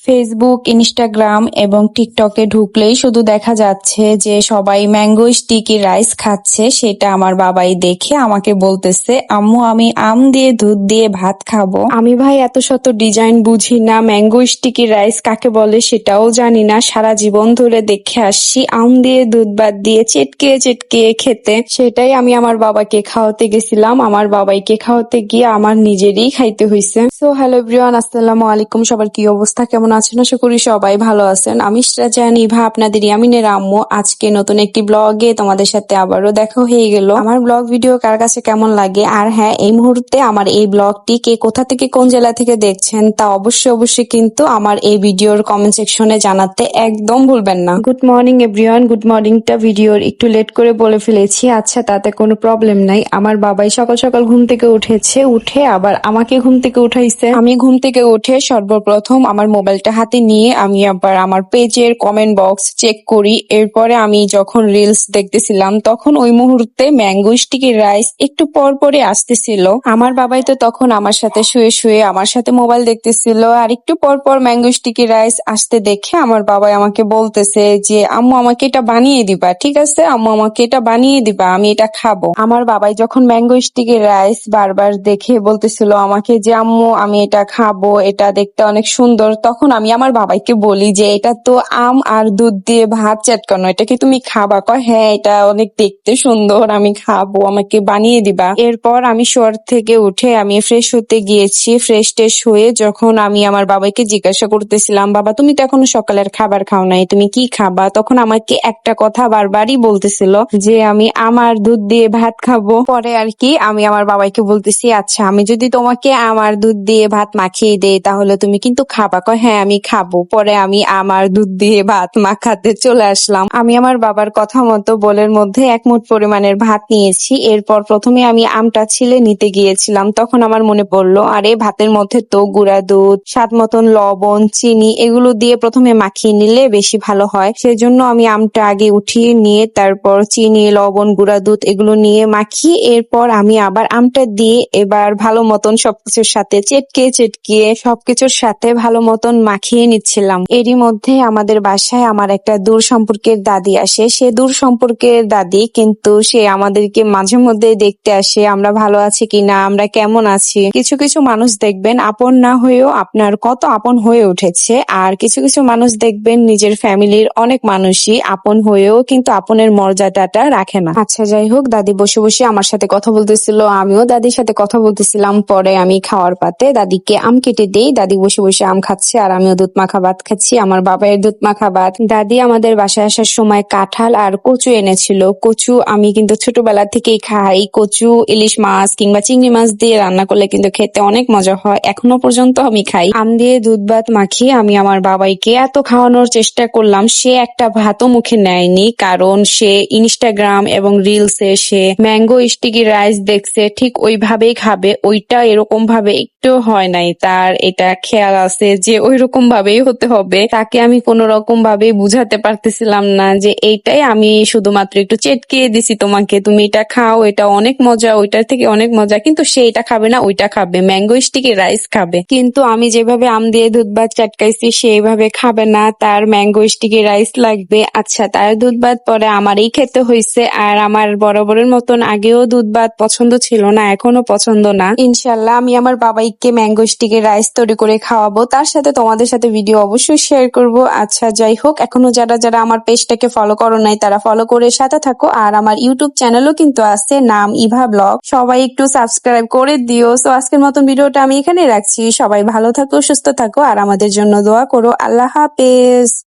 Facebook, Instagram এবং টিকটকে ঢুকলেই শুধু দেখা যাচ্ছে যে সবাই ম্যাঙ্গো স্টিকি রাইস খাচ্ছে। সেটা আমার বাবাই দেখে আমাকে বলতেছে, আম্মু আমি আম দিয়ে দুধ দিয়ে ভাত খাবো। আমি ভাই এত শত ডিজাইন বুঝি না, ম্যাঙ্গো স্টিকি রাইস কাকে বলে সেটাও জানি না। সারা জীবন ধরে দেখে আসছি আম দিয়ে দুধ ভাত দিয়ে চেটকে চেটকে খেতে। সেটাই আমি আমার বাবাকে খাওয়াতে গেছিলাম। আমার বাবাইকে খাওয়াতে গিয়ে আমার নিজেরই খাইতে হয়েছে। সো হ্যালো এভরিওয়ান, আসসালামু আলাইকুম। সবার কি অবস্থা, কেমন আছেন? আশা করি সবাই ভালো আছেন। আমি শ্রাজান ইভা, আপনাদের ইয়ামিনের আম্মু। আজকে নতুন একটি ব্লগে তোমাদের সাথে আবারও দেখা হয়ে গেল। আমার ব্লগ ভিডিও কার কাছে কেমন লাগে, আর হ্যাঁ, এই মুহূর্তে আমার এই ব্লগটি কে কোথা থেকে কোন জেলা থেকে দেখছেন তা অবশ্যই কিন্তু আমার এই ভিডিওর কমেন্ট সেকশনে জানাতে একদম ভুলবেন না। Good morning everyone. গুড মর্নিংটা ভিডিওর একটু লেট করে বলে ফেলেছি, আচ্ছা তাতে কোনো প্রবলেম নাই। আমার বাবাই সকাল সকাল ঘুম থেকে উঠেছে, উঠে আবার আমাকে ঘুম থেকে উঠাইছে। আমি ঘুম থেকে উঠে সর্বপ্রথম আমার মোবাইলটা হাতে নিয়ে আমি আবার আমার পেজের কমেন্ট বক্স চেক করি। এরপরে আমি যখন রিলস দেখতেছিলাম তখন ওই মুহূর্তে ম্যাঙ্গো স্টিকি রাইস একটু পর পরে আসতেছিল। আমার বাবাই তো তখন আমার সাথে শুয়ে শুয়ে আমার সাথে মোবাইল দেখতেছিল, আর একটু পর পর ম্যাঙ্গো স্টিকি রাইস আসতে দেখে আমার বাবাই আমাকে বলতেছে যে আম্মু আমাকে এটা বানিয়ে দিবা, ঠিক আছে আম্মু আমাকে এটা বানিয়ে দিবা, আমি এটা খাবো। আমার বাবাই যখন ম্যাঙ্গো স্টিকি রাইস বারবার দেখে বলতেছিল আমাকে যে আম্মু আমি এটা খাবো, এটা দেখতে অনেক সুন্দর, তখন আমি আমার বাবাইকে বলি যে এটা তো আম আর দুধ দিয়ে ভাত চটকানো, এটা কি তুমি খাবা? কয় হ্যাঁ এটা অনেক দেখতে সুন্দর, আমি খাবো, আমাকে বানিয়ে দিবা। এরপর আমি শোয়ার থেকে উঠে আমি ফ্রেশ হতে গিয়েছি। ফ্রেশ ট্রেশ হয়ে যখন আমি আমার বাবাকে জিজ্ঞাসা করতেছিলাম, বাবা তুমি তো এখনো সকালের খাবার খাও নাই, তুমি কি খাবা? তখন আমাকে একটা কথা বারবারই বলতেছিল যে আমি আম আর দুধ দিয়ে ভাত খাবো। পরে আর কি আমি আমার বাবাইকে বলতেছি, আচ্ছা আমি যদি তোমাকে আম আর দুধ দিয়ে ভাত মাখিয়ে দেই তাহলে তুমি কিন্তু খাবা? কয় হ্যাঁ আমি খাবো। পরে আমি আম আর দুধ দিয়ে ভাত মাখাতে চলে আসলাম। আমি আমার বাবার কথা মতো বোলের মধ্যে 1 মুঠ পরিমাণের ভাত নিয়েছি। এরপর প্রথমে আমি আমটা ছিলে নিতে গিয়েছিলাম, তখন আমার মনে পড়লো আরে ভাতের মধ্যে তো গুঁড়া দুধ, স্বাদ মতন লবণ, চিনি এগুলো দিয়ে প্রথমে মাখিয়ে নিলে বেশি ভালো হয়। সেজন্য আমি আমটা আগে উঠিয়ে নিয়ে তারপর চিনি, লবণ, গুঁড়া দুধ এগুলো নিয়ে মাখিয়ে এরপর আমি আবার আমটা দিয়ে এবার ভালো মতন সবকিছুর সাথে চেটকিয়ে সবকিছুর সাথে ভালো মতন মাখিয়ে নিচ্ছিলাম। এরই মধ্যে আমাদের বাসায় আমার একটা দূর সম্পর্কের দাদি আসে। সে দূর সম্পর্কের দাদি, কিন্তু সে আমাদেরকে মাঝে মধ্যে দেখতে আসে আমরা ভালো আছি কিনা, আমরা কেমন আছি। কিছু কিছু মানুষ দেখবেন আপন না হয়েও আপনার কত আপন হয়ে উঠেছে, আর কিছু কিছু মানুষ দেখবেন নিজের ফ্যামিলির অনেক মানুষই আপন হয়েও কিন্তু আপনের মর্যাদাটা রাখে না। আচ্ছা যাই হোক, দাদি বসে বসে আমার সাথে কথা বলতেছিল, আমিও দাদির সাথে কথা বলতেছিলাম। পরে আমি খাওয়ার পাতে দাদিকে আম কেটে দেই, দাদি বসে বসে আম খাচ্ছে আর আমিও দুধ মাখা ভাত খাচ্ছি। আমার বাবার দুধ মাখা ভাত। দাদি আমাদের বাসায় আসার সময় কাঁঠাল আর কচু এনেছিল। কচু আমি কিন্তু ছোটবেলা থেকেই খাই। কচু ইলিশ মাছ কিংবা চিংড়ি মাছ দিয়ে রান্না করলে কিন্তু খেতে অনেক মজা হয়, এখনো পর্যন্ত আমি খাই। আম দিয়ে দুধ ভাত মাখিয়ে আমি আমার বাবাইকে এত খাওয়ানোর চেষ্টা করলাম, সে একটা ভাতও মুখে নেয়নি, কারণ সে ইনস্টাগ্রাম এবং রিলসে সে ম্যাঙ্গো স্টিকি রাইস দেখছে, ঠিক ওইভাবেই খাবে। ওইটা এরকম ভাবে একটু হয় নাই, তার এটা খেয়াল আছে যে ওইরকম ভাবেই হতে হবে। তাকে আমি কোনো রকম ভাবে বুঝাতে পারতেছিলাম না যে এইটাই আমি শুধুমাত্র একটু চেটকিয়ে দিছি তোমাকে, তুমি এটা খাও, এটা অনেক মজা, ওইটার থেকে অনেক মজা। কিন্তু সে এটা খাবে না, ওইটা খাবে, ম্যাঙ্গো স্টিকি রাইস খাবে। কিন্তু আমি যেভাবে আম দিয়ে দুধ ভাত চটকাইছি সেইভাবে খাবে না, তার ম্যাঙ্গো স্টিকি রাইস লাগবে। আচ্ছা তার দুধ ভাত পরে আমারই খেতে হয়েছে, আর আমার বরাবরের মতন আগেও দুধ ভাত পছন্দ ছিল না, এখনো পছন্দ না। ইনশাল্লাহ আমি আমার বাবাইকে ম্যাঙ্গো স্টিকি রাইস তৈরি করে খাওয়াবো, তার সাথে তোমাদের সাথে ভিডিও অবশ্যই শেয়ার করব। আচ্ছা যাই হোক, এখনো যারা যারা আমার পেজটাকে ফলো করো নাই তারা ফলো করে সাথে থাকো, আর আমার ইউটিউব চ্যানেলও কিন্তু আছে, নাম ইভা ব্লগ, সবাই একটু সাবস্ক্রাইব করে দিও। তো আজকের মতন ভিডিওটা আমি এখানেই রাখছি। সবাই ভালো থাকো, সুস্থ থাকো, আর আমাদের জন্য দোয়া করো। আল্লাহ হাফেজ।